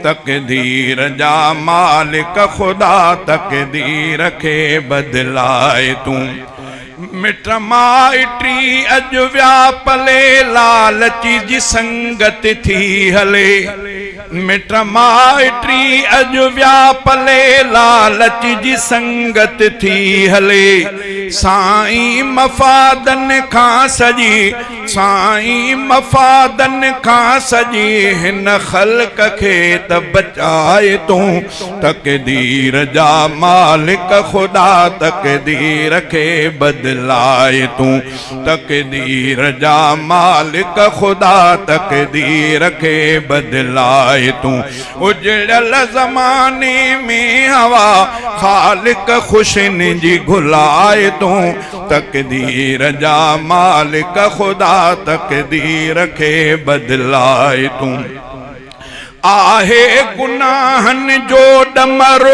तकदीर जा मालिक खुदा तकदीर के बदलाए तू। मिट माइटी अज व्यापले लालची जी संगत थी हले। मिट माइटी अज व्यापले लालची जी संगत थी हले। साईं मफादन खां सजी साईं मफादन खां सजी हिन खल्क खे त बचाए तू। तकदीर जा मालिक खुदा तकदीर के बदलाए तू। तकदीर जा मालिक खुदा तकदीर के बदलाए तू। उजड़ल ज़माने में हवा खालिक खुशन जी घुलाए तू। तकदीर जा मालिक खुदा तकदीर के बदलाए तू। आहे गुनाहन जो डमर